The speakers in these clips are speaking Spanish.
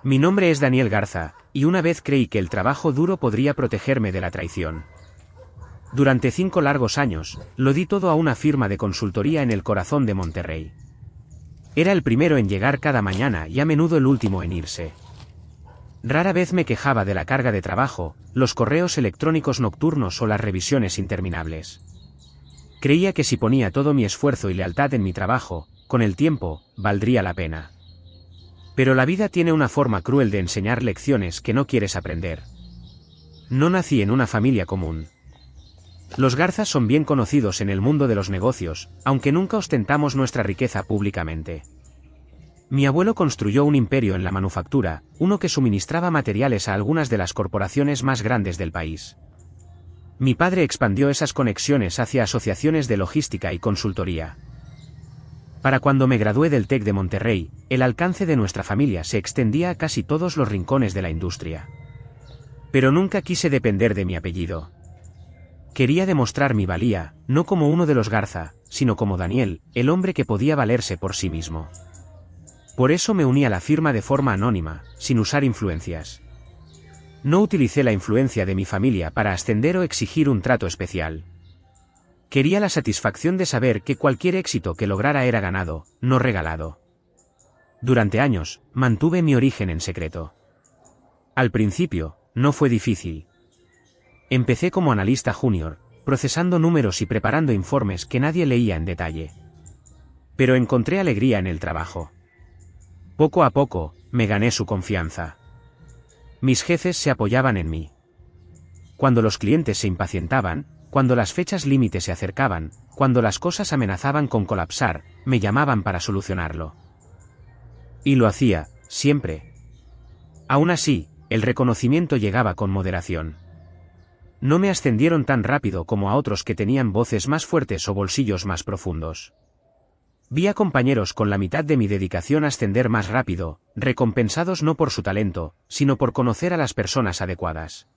Mi nombre es Daniel Garza, y una vez creí que el trabajo duro podría protegerme de la traición. Durante 5 largos años, lo di todo a una firma de consultoría en el corazón de Monterrey. Era el primero en llegar cada mañana y a menudo el último en irse. Rara vez me quejaba de la carga de trabajo, los correos electrónicos nocturnos o las revisiones interminables. Creía que si ponía todo mi esfuerzo y lealtad en mi trabajo, con el tiempo, valdría la pena. Pero la vida tiene una forma cruel de enseñar lecciones que no quieres aprender. No nací en una familia común. Los Garzas son bien conocidos en el mundo de los negocios, aunque nunca ostentamos nuestra riqueza públicamente. Mi abuelo construyó un imperio en la manufactura, uno que suministraba materiales a algunas de las corporaciones más grandes del país. Mi padre expandió esas conexiones hacia asociaciones de logística y consultoría. Para cuando me gradué del TEC de Monterrey, el alcance de nuestra familia se extendía a casi todos los rincones de la industria. Pero nunca quise depender de mi apellido. Quería demostrar mi valía, no como uno de los Garza, sino como Daniel, el hombre que podía valerse por sí mismo. Por eso me uní a la firma de forma anónima, sin usar influencias. No utilicé la influencia de mi familia para ascender o exigir un trato especial. Quería la satisfacción de saber que cualquier éxito que lograra era ganado, no regalado. Durante años, mantuve mi origen en secreto. Al principio, no fue difícil. Empecé como analista junior, procesando números y preparando informes que nadie leía en detalle. Pero encontré alegría en el trabajo. Poco a poco, me gané su confianza. Mis jefes se apoyaban en mí. Cuando los clientes se impacientaban, cuando las fechas límite se acercaban, cuando las cosas amenazaban con colapsar, me llamaban para solucionarlo. Y lo hacía, siempre. Aún así, el reconocimiento llegaba con moderación. No me ascendieron tan rápido como a otros que tenían voces más fuertes o bolsillos más profundos. Vi a compañeros con la mitad de mi dedicación ascender más rápido, recompensados no por su talento, sino por conocer a las personas adecuadas.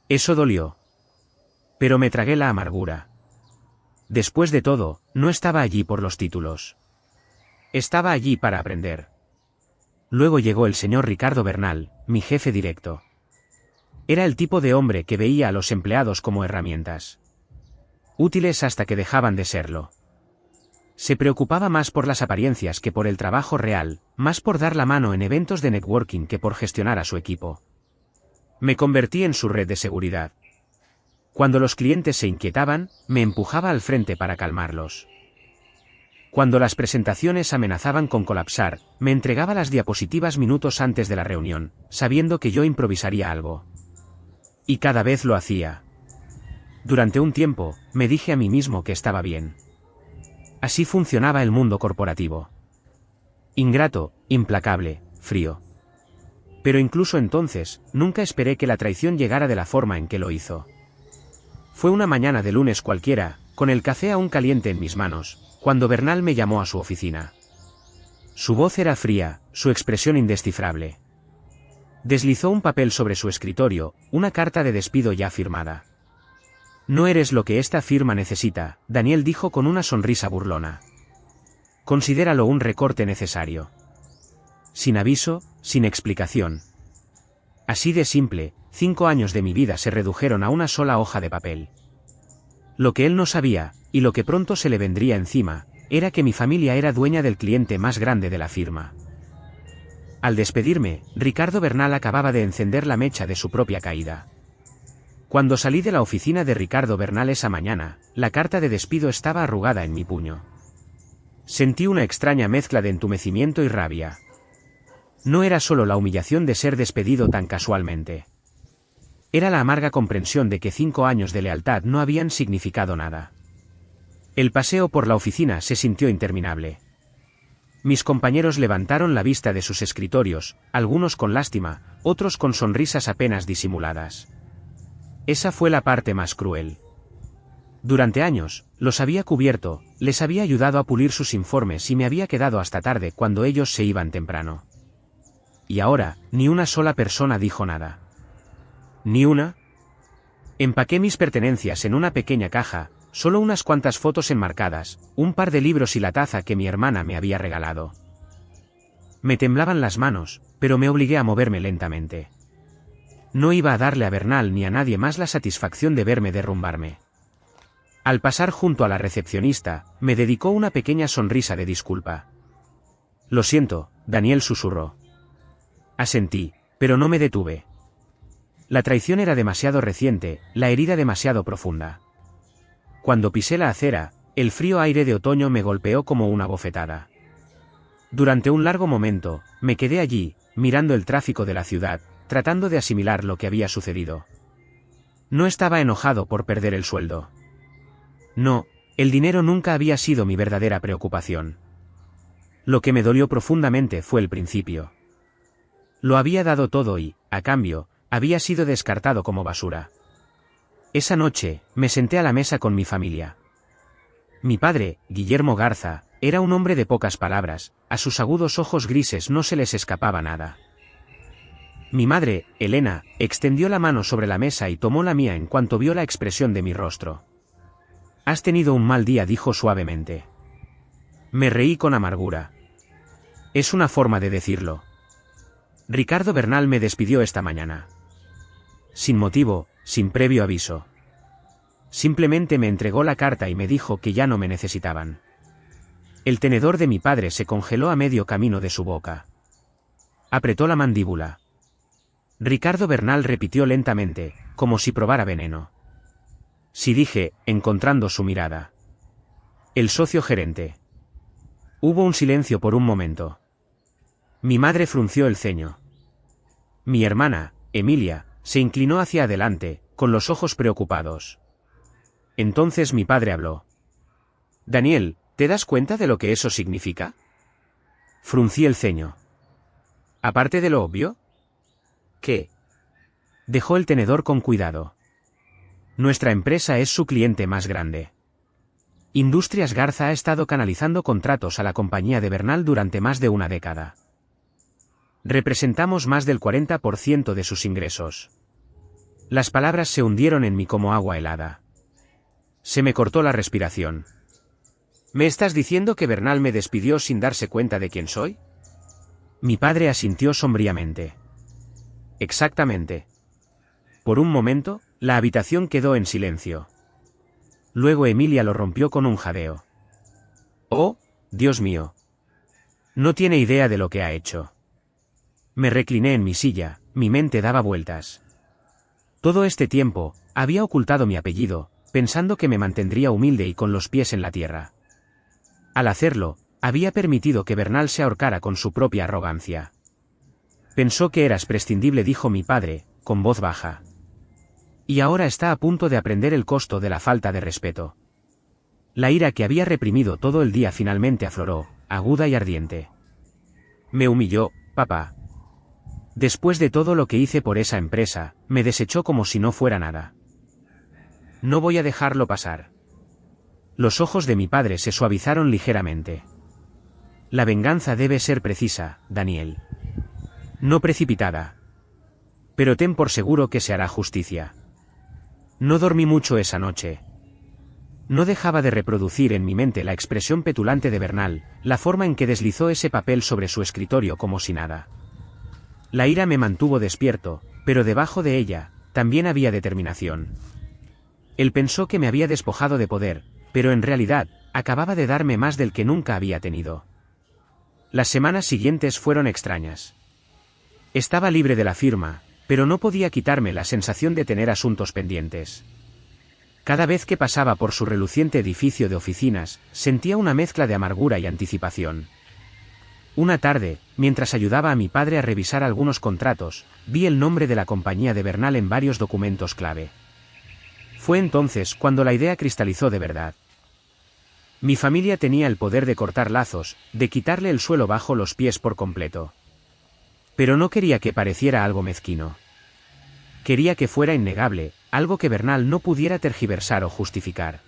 Eso dolió. Pero me tragué la amargura. Después de todo, no estaba allí por los títulos. Estaba allí para aprender. Luego llegó el señor Ricardo Bernal, mi jefe directo. Era el tipo de hombre que veía a los empleados como herramientas. Útiles hasta que dejaban de serlo. Se preocupaba más por las apariencias que por el trabajo real, más por dar la mano en eventos de networking que por gestionar a su equipo. Me convertí en su red de seguridad. Cuando los clientes se inquietaban, me empujaba al frente para calmarlos. Cuando las presentaciones amenazaban con colapsar, me entregaba las diapositivas minutos antes de la reunión, sabiendo que yo improvisaría algo. Y cada vez lo hacía. Durante un tiempo, me dije a mí mismo que estaba bien. Así funcionaba el mundo corporativo. Ingrato, implacable, frío. Pero incluso entonces, nunca esperé que la traición llegara de la forma en que lo hizo. Fue una mañana de lunes cualquiera, con el café aún caliente en mis manos, cuando Bernal me llamó a su oficina. Su voz era fría, su expresión indescifrable. Deslizó un papel sobre su escritorio, una carta de despido ya firmada. No eres lo que esta firma necesita, Daniel dijo con una sonrisa burlona. Considéralo un recorte necesario. Sin aviso, sin explicación. Así de simple, 5 años de mi vida se redujeron a una sola hoja de papel. Lo que él no sabía, y lo que pronto se le vendría encima, era que mi familia era dueña del cliente más grande de la firma. Al despedirme, Ricardo Bernal acababa de encender la mecha de su propia caída. Cuando salí de la oficina de Ricardo Bernal esa mañana, la carta de despido estaba arrugada en mi puño. Sentí una extraña mezcla de entumecimiento y rabia. No era solo la humillación de ser despedido tan casualmente. Era la amarga comprensión de que 5 años de lealtad no habían significado nada. El paseo por la oficina se sintió interminable. Mis compañeros levantaron la vista de sus escritorios, algunos con lástima, otros con sonrisas apenas disimuladas. Esa fue la parte más cruel. Durante años, los había cubierto, les había ayudado a pulir sus informes y me había quedado hasta tarde cuando ellos se iban temprano. Y ahora, ni una sola persona dijo nada. ¿Ni una? Empaqué mis pertenencias en una pequeña caja, solo unas cuantas fotos enmarcadas, un par de libros y la taza que mi hermana me había regalado. Me temblaban las manos, pero me obligué a moverme lentamente. No iba a darle a Bernal ni a nadie más la satisfacción de verme derrumbarme. Al pasar junto a la recepcionista, me dedicó una pequeña sonrisa de disculpa. Lo siento, Daniel susurró. Asentí, pero no me detuve. La traición era demasiado reciente, la herida demasiado profunda. Cuando pisé la acera, el frío aire de otoño me golpeó como una bofetada. Durante un largo momento, me quedé allí, mirando el tráfico de la ciudad, tratando de asimilar lo que había sucedido. No estaba enojado por perder el sueldo. No, el dinero nunca había sido mi verdadera preocupación. Lo que me dolió profundamente fue el principio. Lo había dado todo y, a cambio, había sido descartado como basura. Esa noche, me senté a la mesa con mi familia. Mi padre, Guillermo Garza, era un hombre de pocas palabras, a sus agudos ojos grises no se les escapaba nada. Mi madre, Elena, extendió la mano sobre la mesa y tomó la mía en cuanto vio la expresión de mi rostro. «Has tenido un mal día», dijo suavemente. Me reí con amargura. Es una forma de decirlo. Ricardo Bernal me despidió esta mañana. Sin motivo, sin previo aviso. Simplemente me entregó la carta y me dijo que ya no me necesitaban. El tenedor de mi padre se congeló a medio camino de su boca. Apretó la mandíbula. Ricardo Bernal repitió lentamente, como si probara veneno. Sí, dije, encontrando su mirada. El socio gerente. Hubo un silencio por un momento. Mi madre frunció el ceño. Mi hermana, Emilia, se inclinó hacia adelante, con los ojos preocupados. Entonces mi padre habló. Daniel, ¿te das cuenta de lo que eso significa? Fruncí el ceño. Aparte de lo obvio. ¿Qué? Dejó el tenedor con cuidado. Nuestra empresa es su cliente más grande. Industrias Garza ha estado canalizando contratos a la compañía de Bernal durante más de una década. Representamos más del 40% de sus ingresos. Las palabras se hundieron en mí como agua helada. Se me cortó la respiración. ¿Me estás diciendo que Bernal me despidió sin darse cuenta de quién soy? Mi padre asintió sombríamente. Exactamente. Por un momento, la habitación quedó en silencio. Luego Emilia lo rompió con un jadeo. ¡Oh, Dios mío! No tiene idea de lo que ha hecho. Me recliné en mi silla, mi mente daba vueltas. Todo este tiempo, había ocultado mi apellido, pensando que me mantendría humilde y con los pies en la tierra. Al hacerlo, había permitido que Bernal se ahorcara con su propia arrogancia. Pensó que eras prescindible, dijo mi padre, con voz baja. Y ahora está a punto de aprender el costo de la falta de respeto. La ira que había reprimido todo el día finalmente afloró, aguda y ardiente. Me humilló, papá. Después de todo lo que hice por esa empresa, me desechó como si no fuera nada. No voy a dejarlo pasar. Los ojos de mi padre se suavizaron ligeramente. La venganza debe ser precisa, Daniel. No precipitada. Pero ten por seguro que se hará justicia. No dormí mucho esa noche. No dejaba de reproducir en mi mente la expresión petulante de Bernal, la forma en que deslizó ese papel sobre su escritorio como si nada. La ira me mantuvo despierto, pero debajo de ella, también había determinación. Él pensó que me había despojado de poder, pero en realidad, acababa de darme más del que nunca había tenido. Las semanas siguientes fueron extrañas. Estaba libre de la firma, pero no podía quitarme la sensación de tener asuntos pendientes. Cada vez que pasaba por su reluciente edificio de oficinas, sentía una mezcla de amargura y anticipación. Una tarde, mientras ayudaba a mi padre a revisar algunos contratos, vi el nombre de la compañía de Bernal en varios documentos clave. Fue entonces cuando la idea cristalizó de verdad. Mi familia tenía el poder de cortar lazos, de quitarle el suelo bajo los pies por completo. Pero no quería que pareciera algo mezquino. Quería que fuera innegable, algo que Bernal no pudiera tergiversar o justificar.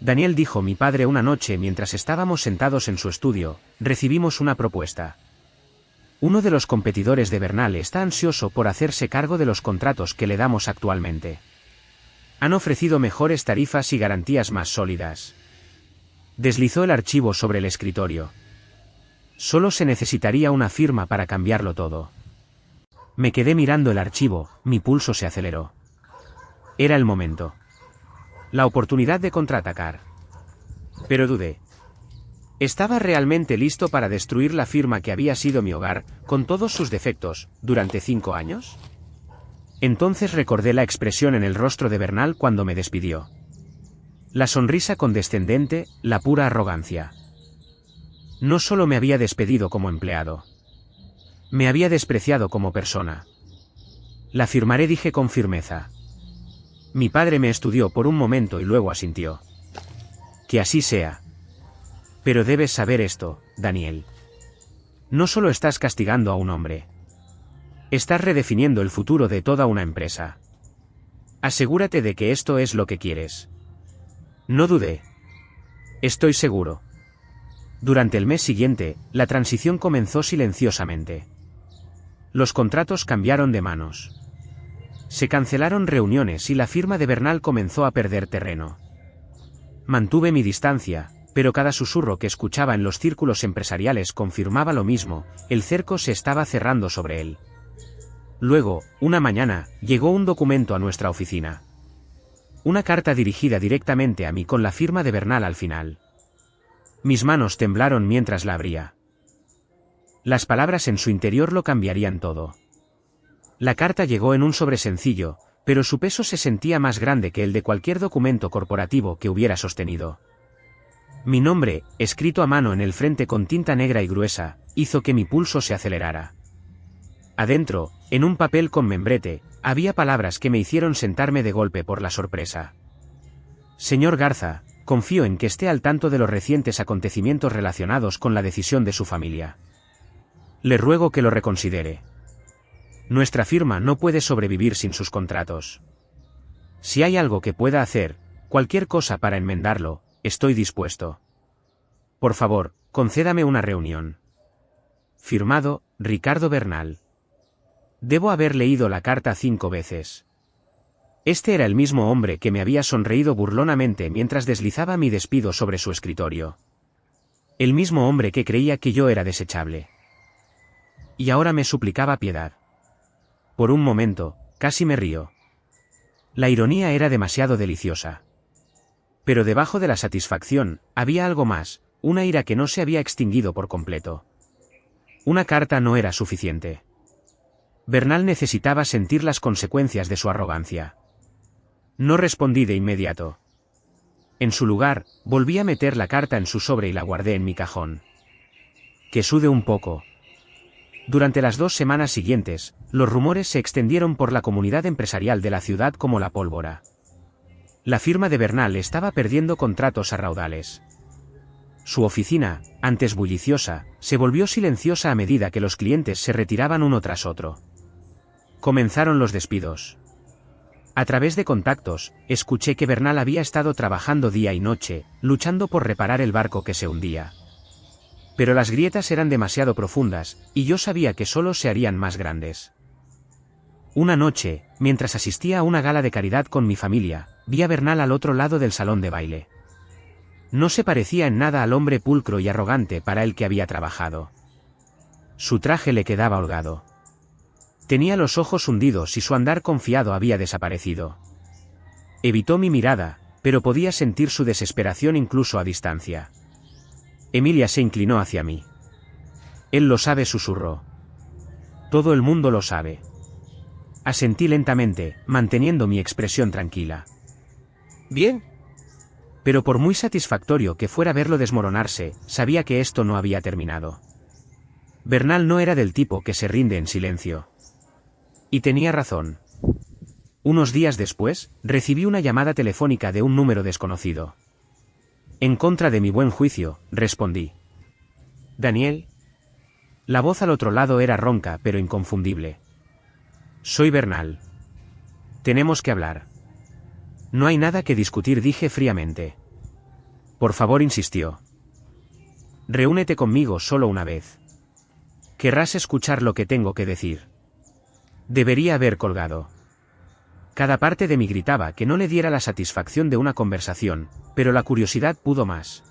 Daniel, dijo mi padre una noche mientras estábamos sentados en su estudio, recibimos una propuesta. Uno de los competidores de Bernal está ansioso por hacerse cargo de los contratos que le damos actualmente. Han ofrecido mejores tarifas y garantías más sólidas. Deslizó el archivo sobre el escritorio. Solo se necesitaría una firma para cambiarlo todo. Me quedé mirando el archivo, mi pulso se aceleró. Era el momento. La oportunidad de contraatacar. Pero dudé. ¿Estaba realmente listo para destruir la firma que había sido mi hogar, con todos sus defectos, durante 5 años? Entonces recordé la expresión en el rostro de Bernal cuando me despidió. La sonrisa condescendente, la pura arrogancia. No solo me había despedido como empleado. Me había despreciado como persona. La firmaré, dije con firmeza. Mi padre me estudió por un momento y luego asintió. Que así sea. Pero debes saber esto, Daniel. No solo estás castigando a un hombre. Estás redefiniendo el futuro de toda una empresa. Asegúrate de que esto es lo que quieres. No dudé. Estoy seguro. Durante el mes siguiente, la transición comenzó silenciosamente. Los contratos cambiaron de manos. Se cancelaron reuniones y la firma de Bernal comenzó a perder terreno. Mantuve mi distancia, pero cada susurro que escuchaba en los círculos empresariales confirmaba lo mismo: el cerco se estaba cerrando sobre él. Luego, una mañana, llegó un documento a nuestra oficina. Una carta dirigida directamente a mí con la firma de Bernal al final. Mis manos temblaron mientras la abría. Las palabras en su interior lo cambiarían todo. La carta llegó en un sobre sencillo, pero su peso se sentía más grande que el de cualquier documento corporativo que hubiera sostenido. Mi nombre, escrito a mano en el frente con tinta negra y gruesa, hizo que mi pulso se acelerara. Adentro, en un papel con membrete, había palabras que me hicieron sentarme de golpe por la sorpresa. Señor Garza, confío en que esté al tanto de los recientes acontecimientos relacionados con la decisión de su familia. Le ruego que lo reconsidere. Nuestra firma no puede sobrevivir sin sus contratos. Si hay algo que pueda hacer, cualquier cosa para enmendarlo, estoy dispuesto. Por favor, concédame una reunión. Firmado, Ricardo Bernal. Debo haber leído la carta 5 veces. Este era el mismo hombre que me había sonreído burlonamente mientras deslizaba mi despido sobre su escritorio. El mismo hombre que creía que yo era desechable. Y ahora me suplicaba piedad. Por un momento, casi me río. La ironía era demasiado deliciosa. Pero debajo de la satisfacción, había algo más, una ira que no se había extinguido por completo. Una carta no era suficiente. Bernal necesitaba sentir las consecuencias de su arrogancia. No respondí de inmediato. En su lugar, volví a meter la carta en su sobre y la guardé en mi cajón. Que sude un poco. Durante las 2 semanas siguientes, los rumores se extendieron por la comunidad empresarial de la ciudad como la pólvora. La firma de Bernal estaba perdiendo contratos a raudales. Su oficina, antes bulliciosa, se volvió silenciosa a medida que los clientes se retiraban uno tras otro. Comenzaron los despidos. A través de contactos, escuché que Bernal había estado trabajando día y noche, luchando por reparar el barco que se hundía. Pero las grietas eran demasiado profundas, y yo sabía que solo se harían más grandes. Una noche, mientras asistía a una gala de caridad con mi familia, vi a Bernal al otro lado del salón de baile. No se parecía en nada al hombre pulcro y arrogante para el que había trabajado. Su traje le quedaba holgado. Tenía los ojos hundidos y su andar confiado había desaparecido. Evitó mi mirada, pero podía sentir su desesperación incluso a distancia. Emilia se inclinó hacia mí. Él lo sabe, susurró. Todo el mundo lo sabe. Asentí lentamente, manteniendo mi expresión tranquila. Bien. Pero por muy satisfactorio que fuera verlo desmoronarse, sabía que esto no había terminado. Bernal no era del tipo que se rinde en silencio. Y tenía razón. Unos días después, recibí una llamada telefónica de un número desconocido. En contra de mi buen juicio, respondí. ¿Daniel? La voz al otro lado era ronca pero inconfundible. Soy Bernal. Tenemos que hablar. No hay nada que discutir, dije fríamente. Por favor, insistió. Reúnete conmigo solo una vez. Querrás escuchar lo que tengo que decir. Debería haber colgado. Cada parte de mí gritaba que no le diera la satisfacción de una conversación, pero la curiosidad pudo más.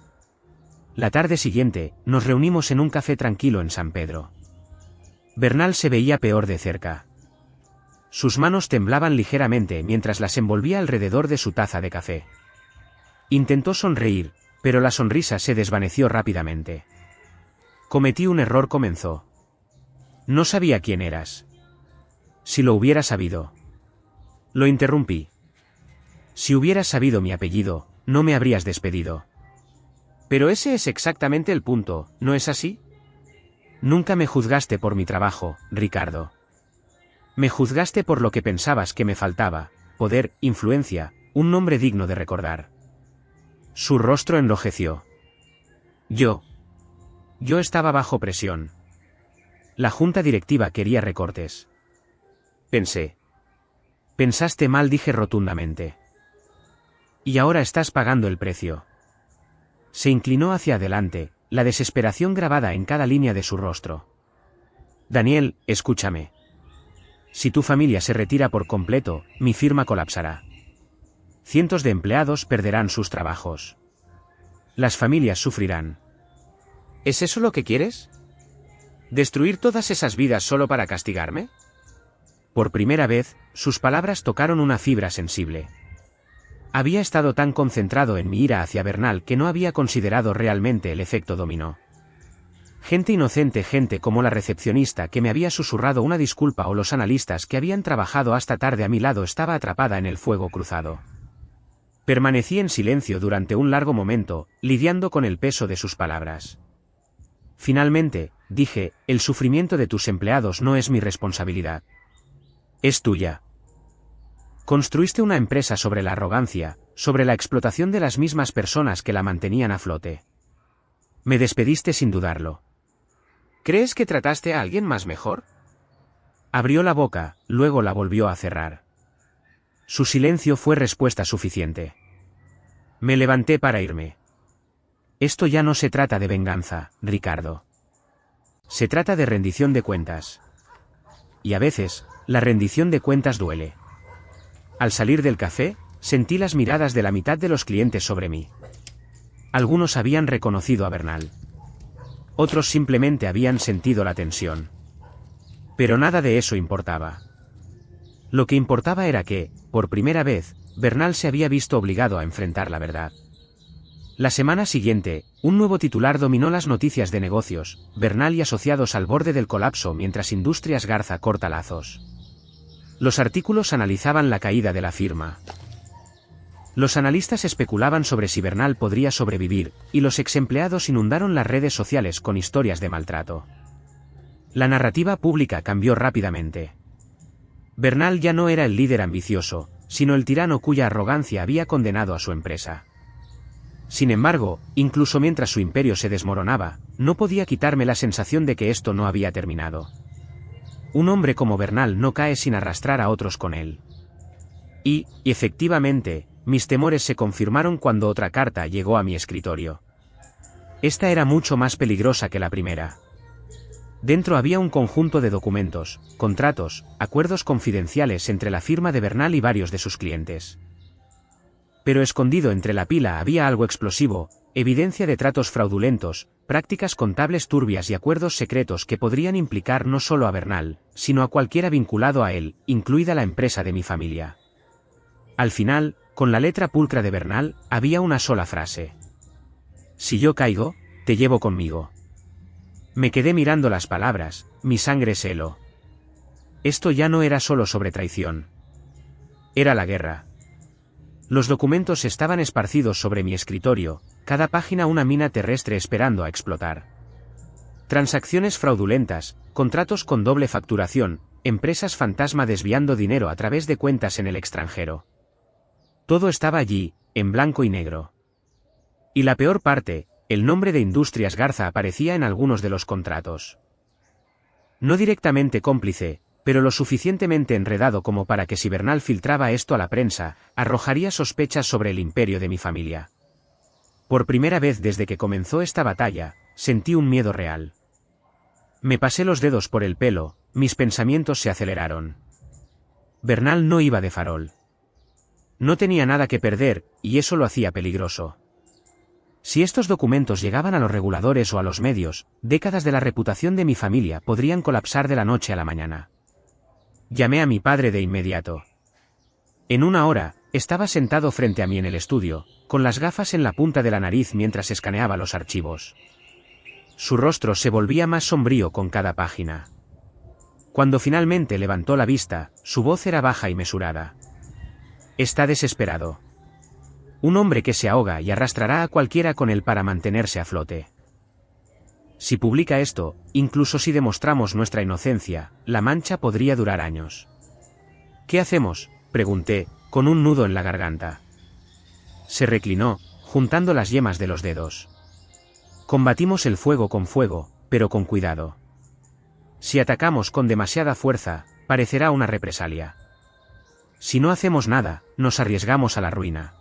La tarde siguiente, nos reunimos en un café tranquilo en San Pedro. Bernal se veía peor de cerca. Sus manos temblaban ligeramente mientras las envolvía alrededor de su taza de café. Intentó sonreír, pero la sonrisa se desvaneció rápidamente. Cometí un error, comenzó. No sabía quién eras. Si lo hubiera sabido. Lo interrumpí. Si hubieras sabido mi apellido, no me habrías despedido. Pero ese es exactamente el punto, ¿no es así? Nunca me juzgaste por mi trabajo, Ricardo. Me juzgaste por lo que pensabas que me faltaba: poder, influencia, un nombre digno de recordar. Su rostro enrojeció. Yo estaba bajo presión. La junta directiva quería recortes. Pensé. Pensaste mal, dije rotundamente. Y ahora estás pagando el precio. Se inclinó hacia adelante, la desesperación grabada en cada línea de su rostro. Daniel, escúchame. Si tu familia se retira por completo, mi firma colapsará. Cientos de empleados perderán sus trabajos. Las familias sufrirán. ¿Es eso lo que quieres? ¿Destruir todas esas vidas solo para castigarme? Por primera vez, sus palabras tocaron una fibra sensible. Había estado tan concentrado en mi ira hacia Bernal que no había considerado realmente el efecto dominó. Gente inocente, gente como la recepcionista que me había susurrado una disculpa o los analistas que habían trabajado hasta tarde a mi lado, estaba atrapada en el fuego cruzado. Permanecí en silencio durante un largo momento, lidiando con el peso de sus palabras. Finalmente, dije, el sufrimiento de tus empleados no es mi responsabilidad. Es tuya. Construiste una empresa sobre la arrogancia, sobre la explotación de las mismas personas que la mantenían a flote. Me despediste sin dudarlo. ¿Crees que trataste a alguien más mejor? Abrió la boca, luego la volvió a cerrar. Su silencio fue respuesta suficiente. Me levanté para irme. Esto ya no se trata de venganza, Ricardo. Se trata de rendición de cuentas. Y a veces, la rendición de cuentas duele. Al salir del café, sentí las miradas de la mitad de los clientes sobre mí. Algunos habían reconocido a Bernal. Otros simplemente habían sentido la tensión. Pero nada de eso importaba. Lo que importaba era que, por primera vez, Bernal se había visto obligado a enfrentar la verdad. La semana siguiente, un nuevo titular dominó las noticias de negocios: Bernal y asociados al borde del colapso mientras Industrias Garza corta lazos. Los artículos analizaban la caída de la firma. Los analistas especulaban sobre si Bernal podría sobrevivir, y los exempleados inundaron las redes sociales con historias de maltrato. La narrativa pública cambió rápidamente. Bernal ya no era el líder ambicioso, sino el tirano cuya arrogancia había condenado a su empresa. Sin embargo, incluso mientras su imperio se desmoronaba, no podía quitarme la sensación de que esto no había terminado. Un hombre como Bernal no cae sin arrastrar a otros con él. Y, efectivamente, mis temores se confirmaron cuando otra carta llegó a mi escritorio. Esta era mucho más peligrosa que la primera. Dentro había un conjunto de documentos, contratos, acuerdos confidenciales entre la firma de Bernal y varios de sus clientes. Pero escondido entre la pila había algo explosivo: evidencia de tratos fraudulentos, prácticas contables turbias y acuerdos secretos que podrían implicar no solo a Bernal, sino a cualquiera vinculado a él, incluida la empresa de mi familia. Al final, con la letra pulcra de Bernal, había una sola frase: si yo caigo, te llevo conmigo. Me quedé mirando las palabras, mi sangre se heló. Esto ya no era solo sobre traición. Era la guerra. Los documentos estaban esparcidos sobre mi escritorio, cada página una mina terrestre esperando a explotar. Transacciones fraudulentas, contratos con doble facturación, empresas fantasma desviando dinero a través de cuentas en el extranjero. Todo estaba allí, en blanco y negro. Y la peor parte, el nombre de Industrias Garza aparecía en algunos de los contratos. No directamente cómplice, pero lo suficientemente enredado como para que si Bernal filtraba esto a la prensa, arrojaría sospechas sobre el imperio de mi familia. Por primera vez desde que comenzó esta batalla, sentí un miedo real. Me pasé los dedos por el pelo, mis pensamientos se aceleraron. Bernal no iba de farol. No tenía nada que perder, y eso lo hacía peligroso. Si estos documentos llegaban a los reguladores o a los medios, décadas de la reputación de mi familia podrían colapsar de la noche a la mañana. Llamé a mi padre de inmediato. En una hora, estaba sentado frente a mí en el estudio, con las gafas en la punta de la nariz mientras escaneaba los archivos. Su rostro se volvía más sombrío con cada página. Cuando finalmente levantó la vista, su voz era baja y mesurada. Está desesperado. Un hombre que se ahoga y arrastrará a cualquiera con él para mantenerse a flote. Si publica esto, incluso si demostramos nuestra inocencia, la mancha podría durar años. ¿Qué hacemos?, pregunté, con un nudo en la garganta. Se reclinó, juntando las yemas de los dedos. Combatimos el fuego con fuego, pero con cuidado. Si atacamos con demasiada fuerza, parecerá una represalia. Si no hacemos nada, nos arriesgamos a la ruina.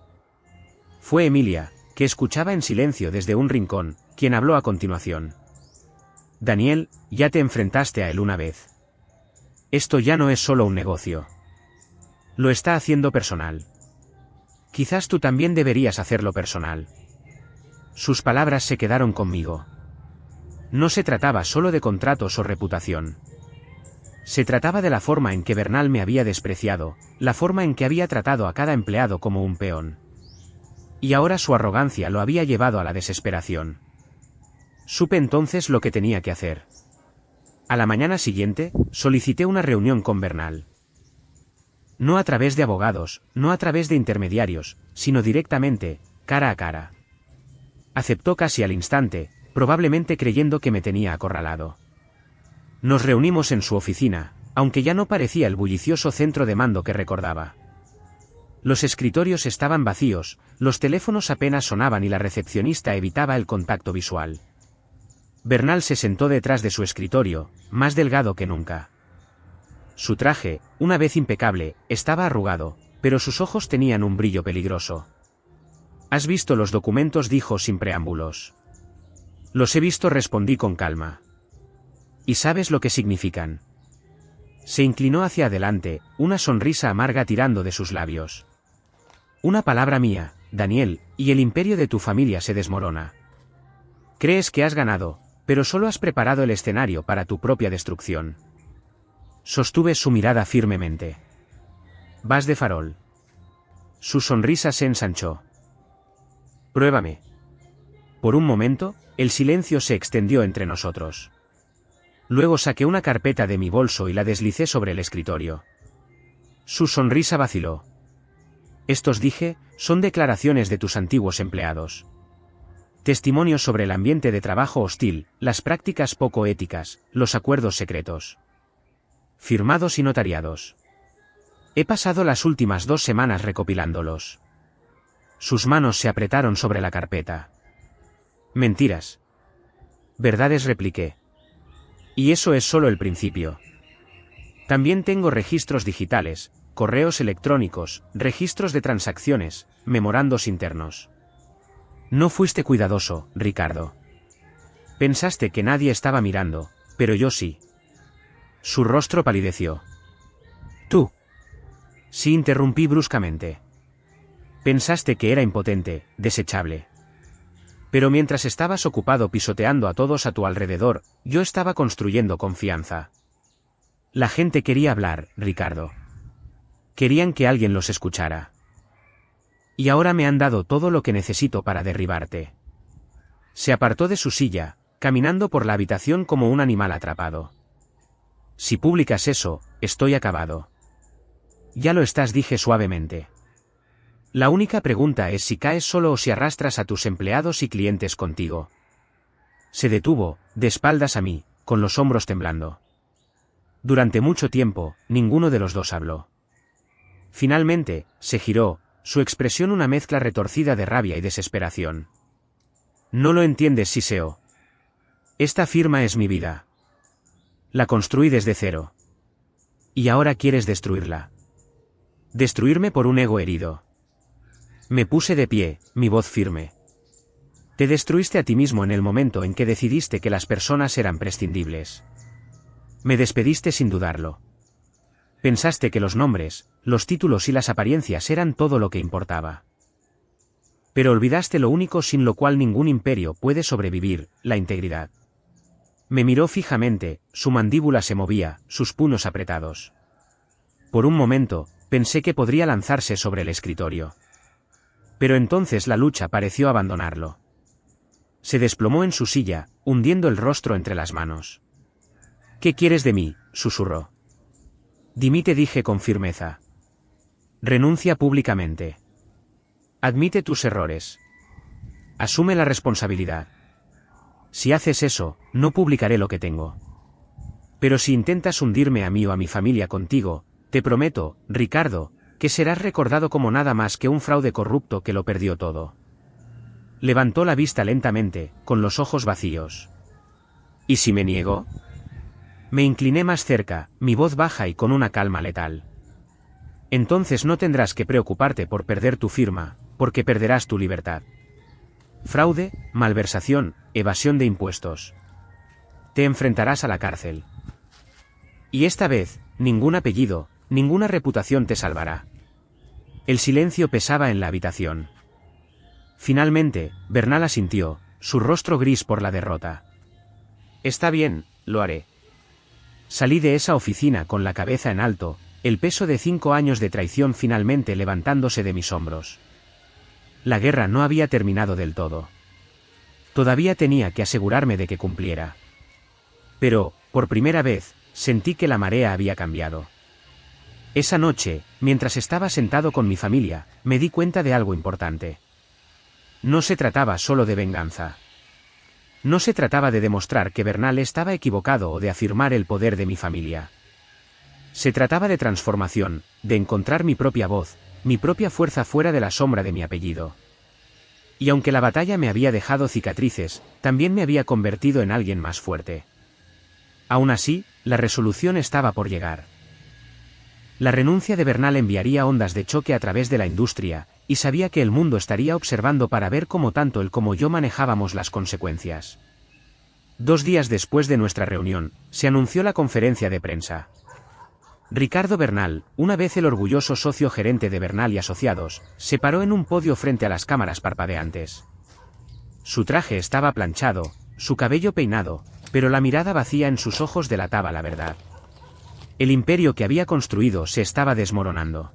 Fue Emilia, que escuchaba en silencio desde un rincón, quien habló a continuación. Daniel, ya te enfrentaste a él una vez. Esto ya no es solo un negocio. Lo está haciendo personal. Quizás tú también deberías hacerlo personal. Sus palabras se quedaron conmigo. No se trataba solo de contratos o reputación. Se trataba de la forma en que Bernal me había despreciado, la forma en que había tratado a cada empleado como un peón. Y ahora su arrogancia lo había llevado a la desesperación. Supe entonces lo que tenía que hacer. A la mañana siguiente, solicité una reunión con Bernal. No a través de abogados, no a través de intermediarios, sino directamente, cara a cara. Aceptó casi al instante, probablemente creyendo que me tenía acorralado. Nos reunimos en su oficina, aunque ya no parecía el bullicioso centro de mando que recordaba. Los escritorios estaban vacíos, los teléfonos apenas sonaban y la recepcionista evitaba el contacto visual. Bernal se sentó detrás de su escritorio, más delgado que nunca. Su traje, una vez impecable, estaba arrugado, pero sus ojos tenían un brillo peligroso. ¿Has visto los documentos?, dijo sin preámbulos. Los he visto, respondí con calma. ¿Y sabes lo que significan? Se inclinó hacia adelante, una sonrisa amarga tirando de sus labios. Una palabra mía, Daniel, y el imperio de tu familia se desmorona. Crees que has ganado, pero solo has preparado el escenario para tu propia destrucción. Sostuve su mirada firmemente. Vas de farol. Su sonrisa se ensanchó. Pruébame. Por un momento, el silencio se extendió entre nosotros. Luego saqué una carpeta de mi bolso y la deslicé sobre el escritorio. Su sonrisa vaciló. Estos, dije, son declaraciones de tus antiguos empleados. Testimonios sobre el ambiente de trabajo hostil, las prácticas poco éticas, los acuerdos secretos. Firmados y notariados. He pasado las últimas 2 semanas recopilándolos. Sus manos se apretaron sobre la carpeta. Mentiras. Verdades, repliqué. Y eso es solo el principio. También tengo registros digitales, correos electrónicos, registros de transacciones, memorandos internos. No fuiste cuidadoso, Ricardo. Pensaste que nadie estaba mirando, pero yo sí. Su rostro palideció. ¿Tú? Sí, interrumpí bruscamente. Pensaste que era impotente, desechable. Pero mientras estabas ocupado pisoteando a todos a tu alrededor, yo estaba construyendo confianza. La gente quería hablar, Ricardo. Querían que alguien los escuchara. Y ahora me han dado todo lo que necesito para derribarte. Se apartó de su silla, caminando por la habitación como un animal atrapado. Si publicas eso, estoy acabado. Ya lo estás, dije suavemente. La única pregunta es si caes solo o si arrastras a tus empleados y clientes contigo. Se detuvo, de espaldas a mí, con los hombros temblando. Durante mucho tiempo, ninguno de los dos habló. Finalmente, se giró, su expresión una mezcla retorcida de rabia y desesperación. No lo entiendes, siseo. Esta firma es mi vida. La construí desde cero. Y ahora quieres destruirla. Destruirme por un ego herido. Me puse de pie, mi voz firme. Te destruiste a ti mismo en el momento en que decidiste que las personas eran prescindibles. Me despediste sin dudarlo. Pensaste que los nombres, los títulos y las apariencias eran todo lo que importaba. Pero olvidaste lo único sin lo cual ningún imperio puede sobrevivir, la integridad. Me miró fijamente, su mandíbula se movía, sus puños apretados. Por un momento, pensé que podría lanzarse sobre el escritorio. Pero entonces la lucha pareció abandonarlo. Se desplomó en su silla, hundiendo el rostro entre las manos. «¿Qué quieres de mí?», susurró. «Dimite», dije con firmeza. «Renuncia públicamente. Admite tus errores. Asume la responsabilidad. Si haces eso, no publicaré lo que tengo. Pero si intentas hundirme a mí o a mi familia contigo, te prometo, Ricardo, que serás recordado como nada más que un fraude corrupto que lo perdió todo». Levantó la vista lentamente, con los ojos vacíos. «¿Y si me niego?». Me incliné más cerca, mi voz baja y con una calma letal. «Entonces no tendrás que preocuparte por perder tu firma, porque perderás tu libertad. Fraude, malversación, evasión de impuestos. Te enfrentarás a la cárcel. Y esta vez, ningún apellido, ninguna reputación te salvará». El silencio pesaba en la habitación. Finalmente, Bernal asintió, su rostro gris por la derrota. «Está bien, lo haré». Salí de esa oficina con la cabeza en alto, el peso de 5 años de traición finalmente levantándose de mis hombros. La guerra no había terminado del todo. Todavía tenía que asegurarme de que cumpliera. Pero, por primera vez, sentí que la marea había cambiado. Esa noche, mientras estaba sentado con mi familia, me di cuenta de algo importante. No se trataba solo de venganza. No se trataba de demostrar que Bernal estaba equivocado o de afirmar el poder de mi familia. Se trataba de transformación, de encontrar mi propia voz, mi propia fuerza fuera de la sombra de mi apellido. Y aunque la batalla me había dejado cicatrices, también me había convertido en alguien más fuerte. Aún así, la resolución estaba por llegar. La renuncia de Bernal enviaría ondas de choque a través de la industria, y sabía que el mundo estaría observando para ver cómo tanto él como yo manejábamos las consecuencias. 2 días después de nuestra reunión, se anunció la conferencia de prensa. Ricardo Bernal, una vez el orgulloso socio gerente de Bernal y Asociados, se paró en un podio frente a las cámaras parpadeantes. Su traje estaba planchado, su cabello peinado, pero la mirada vacía en sus ojos delataba la verdad. El imperio que había construido se estaba desmoronando.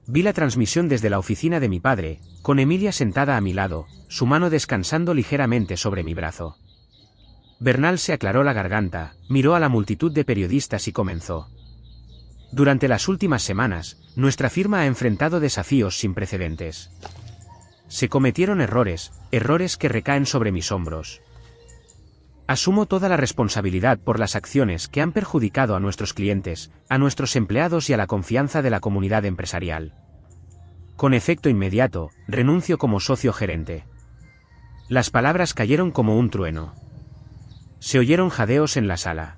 Vi la transmisión desde la oficina de mi padre, con Emilia sentada a mi lado, su mano descansando ligeramente sobre mi brazo. Bernal se aclaró la garganta, miró a la multitud de periodistas y comenzó. «Durante las últimas semanas, nuestra firma ha enfrentado desafíos sin precedentes. Se cometieron errores que recaen sobre mis hombros. Asumo toda la responsabilidad por las acciones que han perjudicado a nuestros clientes, a nuestros empleados y a la confianza de la comunidad empresarial. Con efecto inmediato, renuncio como socio gerente». Las palabras cayeron como un trueno. Se oyeron jadeos en la sala.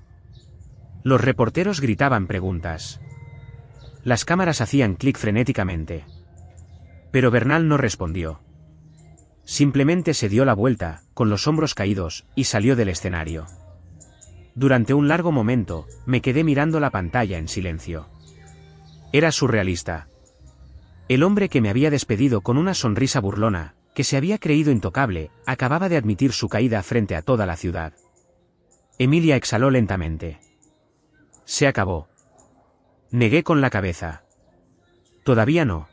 Los reporteros gritaban preguntas. Las cámaras hacían clic frenéticamente. Pero Bernal no respondió. Simplemente se dio la vuelta, con los hombros caídos, y salió del escenario. Durante un largo momento, me quedé mirando la pantalla en silencio. Era surrealista. El hombre que me había despedido con una sonrisa burlona, que se había creído intocable, acababa de admitir su caída frente a toda la ciudad. Emilia exhaló lentamente. «Se acabó». Negué con la cabeza. «Todavía no.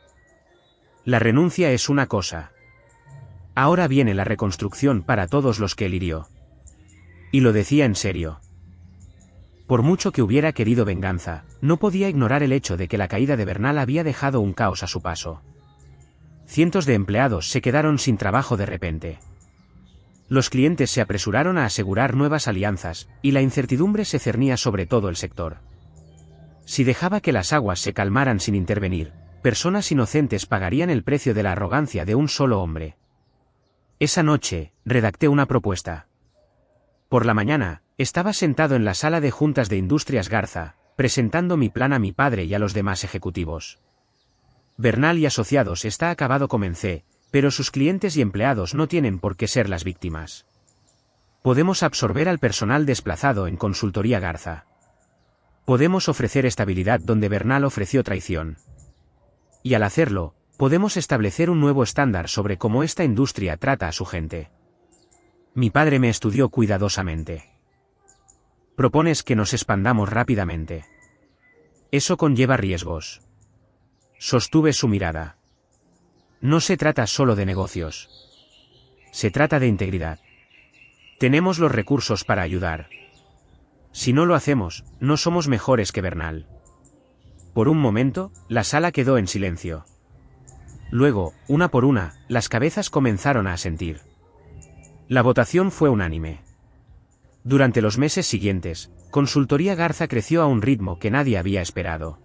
La renuncia es una cosa. Ahora viene la reconstrucción para todos los que él hirió». Y lo decía en serio. Por mucho que hubiera querido venganza, no podía ignorar el hecho de que la caída de Bernal había dejado un caos a su paso. Cientos de empleados se quedaron sin trabajo de repente. Los clientes se apresuraron a asegurar nuevas alianzas, y la incertidumbre se cernía sobre todo el sector. Si dejaba que las aguas se calmaran sin intervenir, personas inocentes pagarían el precio de la arrogancia de un solo hombre. Esa noche, redacté una propuesta. Por la mañana, estaba sentado en la sala de juntas de Industrias Garza, presentando mi plan a mi padre y a los demás ejecutivos. Bernal y Asociados está acabado, comencé, pero sus clientes y empleados no tienen por qué ser las víctimas. Podemos absorber al personal desplazado en Consultoría Garza. Podemos ofrecer estabilidad donde Bernal ofreció traición. Y al hacerlo, Podemos establecer un nuevo estándar sobre cómo esta industria trata a su gente. Mi padre me estudió cuidadosamente. Propones que nos expandamos rápidamente. Eso conlleva riesgos. Sostuve su mirada. No se trata solo de negocios. Se trata de integridad. Tenemos los recursos para ayudar. Si no lo hacemos, no somos mejores que Bernal. Por un momento, la sala quedó en silencio. Luego, una por una, las cabezas comenzaron a asentir. La votación fue unánime. Durante los meses siguientes, Consultoría Garza creció a un ritmo que nadie había esperado.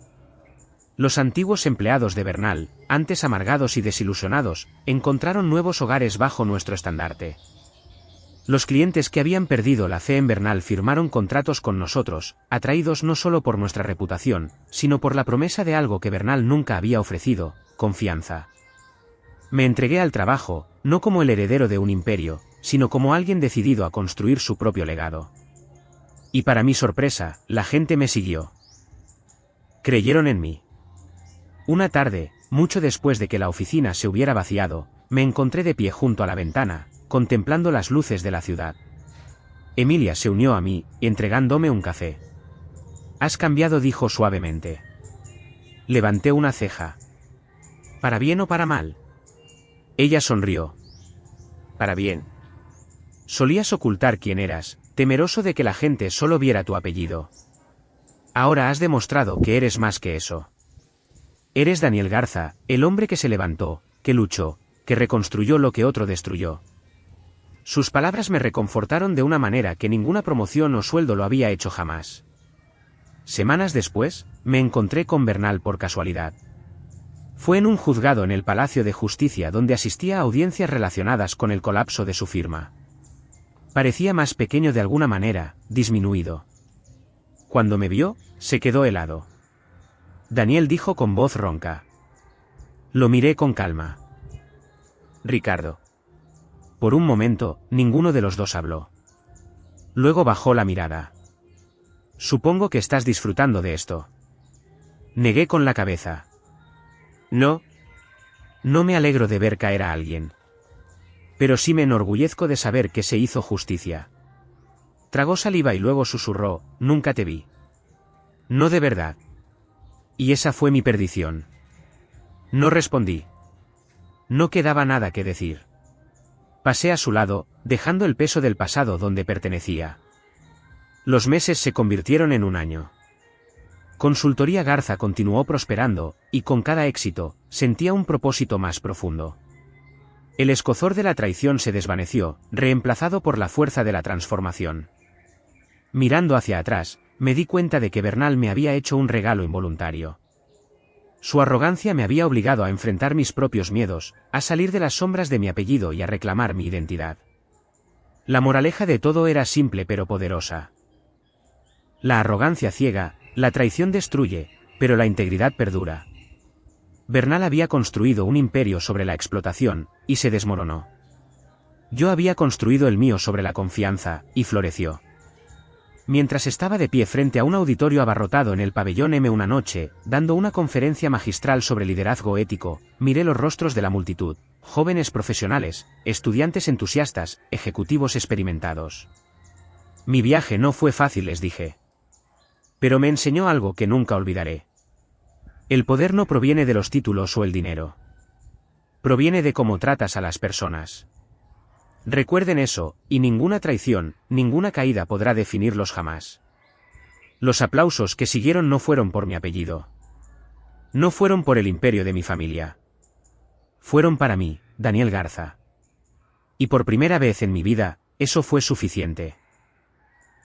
Los antiguos empleados de Bernal, antes amargados y desilusionados, encontraron nuevos hogares bajo nuestro estandarte. Los clientes que habían perdido la fe en Bernal firmaron contratos con nosotros, atraídos no solo por nuestra reputación, sino por la promesa de algo que Bernal nunca había ofrecido: confianza. Me entregué al trabajo, no como el heredero de un imperio, sino como alguien decidido a construir su propio legado. Y para mi sorpresa, la gente me siguió. Creyeron en mí. Una tarde, mucho después de que la oficina se hubiera vaciado, me encontré de pie junto a la ventana, contemplando las luces de la ciudad. Emilia se unió a mí, entregándome un café. «Has cambiado», dijo suavemente. Levanté una ceja. «¿Para bien o para mal?» Ella sonrió. «Para bien. Solías ocultar quién eras, temeroso de que la gente solo viera tu apellido. Ahora has demostrado que eres más que eso. Eres Daniel Garza, el hombre que se levantó, que luchó, que reconstruyó lo que otro destruyó». Sus palabras me reconfortaron de una manera que ninguna promoción o sueldo lo había hecho jamás. Semanas después, me encontré con Bernal por casualidad. Fue en un juzgado en el Palacio de Justicia donde asistía a audiencias relacionadas con el colapso de su firma. Parecía más pequeño de alguna manera, disminuido. Cuando me vio, se quedó helado. Daniel dijo con voz ronca. Lo miré con calma. «Ricardo». Por un momento, ninguno de los dos habló. Luego bajó la mirada. «Supongo que estás disfrutando de esto». Negué con la cabeza. «No. No me alegro de ver caer a alguien. Pero sí me enorgullezco de saber que se hizo justicia». Tragó saliva y luego susurró: «Nunca te vi». «No, de verdad». «Y esa fue mi perdición». No respondí. No quedaba nada que decir. Pasé a su lado, dejando el peso del pasado donde pertenecía. Los meses se convirtieron en un año. Consultoría Garza continuó prosperando, y con cada éxito, sentía un propósito más profundo. El escozor de la traición se desvaneció, reemplazado por la fuerza de la transformación. Mirando hacia atrás, me di cuenta de que Bernal me había hecho un regalo involuntario. Su arrogancia me había obligado a enfrentar mis propios miedos, a salir de las sombras de mi apellido y a reclamar mi identidad. La moraleja de todo era simple pero poderosa. La arrogancia ciega, la traición destruye, pero la integridad perdura. Bernal había construido un imperio sobre la explotación, y se desmoronó. Yo había construido el mío sobre la confianza, y floreció. Mientras estaba de pie frente a un auditorio abarrotado en el pabellón M una noche, dando una conferencia magistral sobre liderazgo ético, miré los rostros de la multitud: jóvenes profesionales, estudiantes entusiastas, ejecutivos experimentados. Mi viaje no fue fácil, les dije. Pero me enseñó algo que nunca olvidaré. El poder no proviene de los títulos o el dinero. Proviene de cómo tratas a las personas. Recuerden eso, y ninguna traición, ninguna caída podrá definirlos jamás. Los aplausos que siguieron no fueron por mi apellido. No fueron por el imperio de mi familia. Fueron para mí, Daniel Garza. Y por primera vez en mi vida, eso fue suficiente.